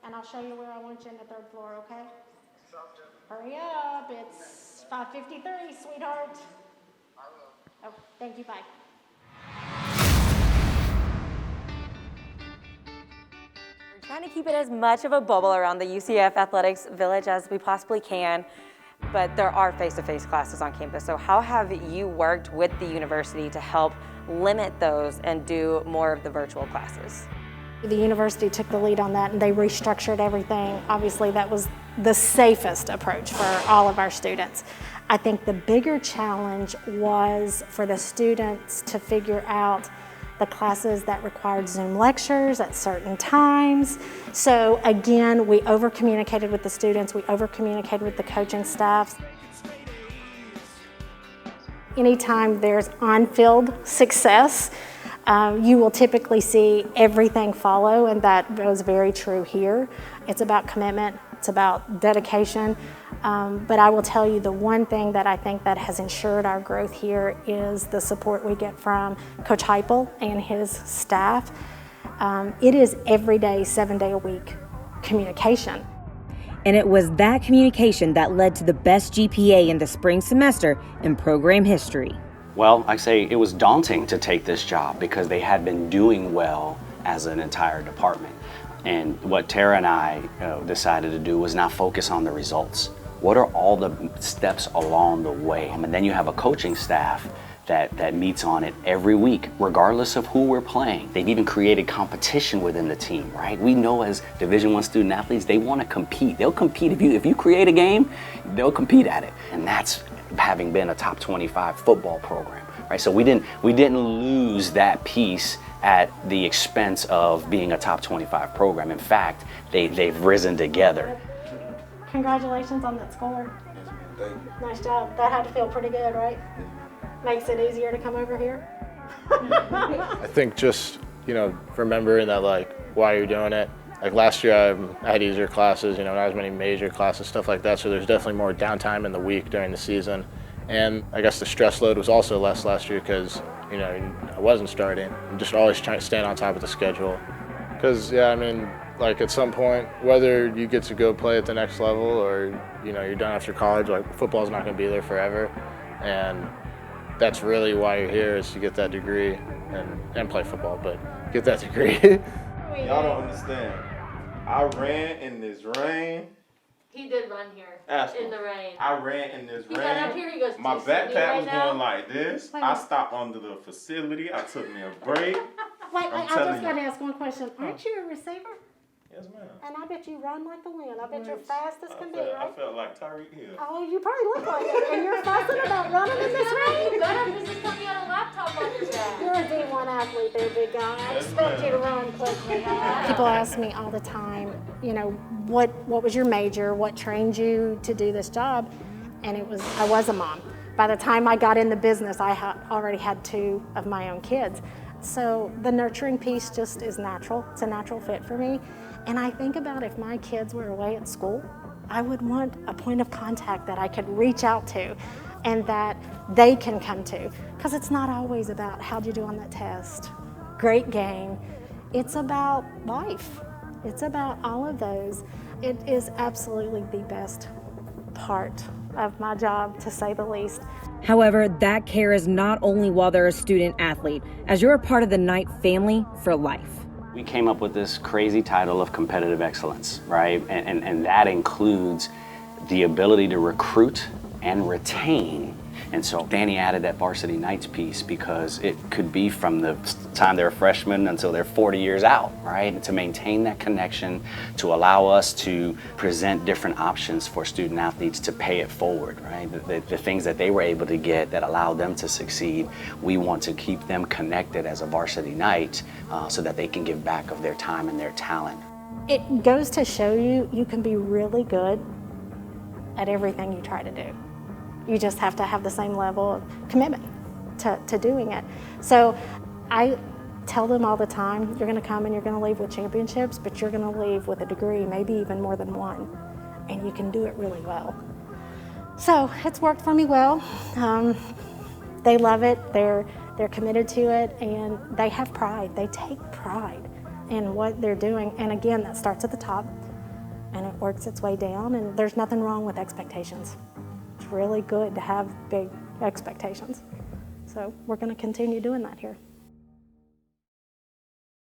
and I'll show you where I want you in the third floor, okay? Hurry up, it's 5:53, sweetheart. Oh, thank you, bye. We're trying to keep it as much of a bubble around the UCF Athletics Village as we possibly can, but there are face-to-face classes on campus. So how have you worked with the university to help limit those and do more of the virtual classes? The university took the lead on that and they restructured everything. Obviously, that was the safest approach for all of our students. I think the bigger challenge was for the students to figure out the classes that required Zoom lectures at certain times. So again, we over-communicated with the students, we over-communicated with the coaching staffs. Anytime there's on-field success, you will typically see everything follow, and that was very true here. It's about commitment, it's about dedication, but I will tell you the one thing that I think that has ensured our growth here is the support we get from Coach Heupel and his staff. It is every day, 7 day a week communication. And it was that communication that led to the best GPA in the spring semester in program history. Well, I say it was daunting to take this job because they had been doing well as an entire department. And what Tara and I decided to do was not focus on the results. What are all the steps along the way? And then you have a coaching staff that meets on it every week, regardless of who we're playing. They've even created competition within the team, right? We know as Division I student athletes, they want to compete. They'll compete. If you create a game, they'll compete at it. And that's having been a top 25 football program, right? So we didn't lose that piece at the expense of being a top 25 program. In fact, they've risen together. Congratulations on that score. Nice job. That had to feel pretty good, right? Makes it easier to come over here. I think just, remembering that, why you're doing it. Like last year, I had easier classes, not as many major classes, stuff like that. So there's definitely more downtime in the week during the season. And I guess the stress load was also less last year because, I wasn't starting. I'm just always trying to stay on top of the schedule. Because, at some point, whether you get to go play at the next level or, you're done after college, football's not going to be there forever. And that's really why you're here, is to get that degree and play football, but get that degree. Y'all don't understand. I ran in this rain. He did run here in the rain. I ran in this rain. He got up here, he goes, my "Do you see me backpack right was now?" going like this. I stopped under the facility. I took me a break. Wait, I just telling got to you. ask one question. Aren't you a receiver? Yes, ma'am. And I bet you run like the wind. I bet you're fast as can be, I right? felt like Tyreek Hill. Oh, you probably look like it. And you're fussing about running in this rain? You better, because it's coming out a laptop on your back. You're a D1 athlete there, big guy. I Yes, expect ma'am. you to run quickly. People ask me all the time, what was your major? What trained you to do this job? And I was a mom. By the time I got in the business, I already had 2 of my own kids. So the nurturing piece just is natural. It's a natural fit for me. And I think about if my kids were away at school, I would want a point of contact that I could reach out to and that they can come to. Because it's not always about how'd you do on that test, great game. It's about life. It's about all of those. It is absolutely the best part of my job, to say the least. However, that care is not only while they're a student athlete, as you're a part of the Knight family for life. We came up with this crazy title of competitive excellence, right? And that includes the ability to recruit and retain. And so Danny added that Varsity Knights piece because it could be from the time they're freshmen until they're 40 years out, right? And to maintain that connection, to allow us to present different options for student athletes to pay it forward, right? The things that they were able to get that allowed them to succeed, we want to keep them connected as a Varsity Knight so that they can give back of their time and their talent. It goes to show you can be really good at everything you try to do. You just have to have the same level of commitment to doing it. So I tell them all the time, you're going to come and you're going to leave with championships, but you're going to leave with a degree, maybe even more than one, and you can do it really well. So it's worked for me well. They love it. They're committed to it, and they have pride. They take pride in what they're doing. And again, that starts at the top. and it works its way down, and there's nothing wrong with expectations. It's really good to have big expectations. So we're going to continue doing that here.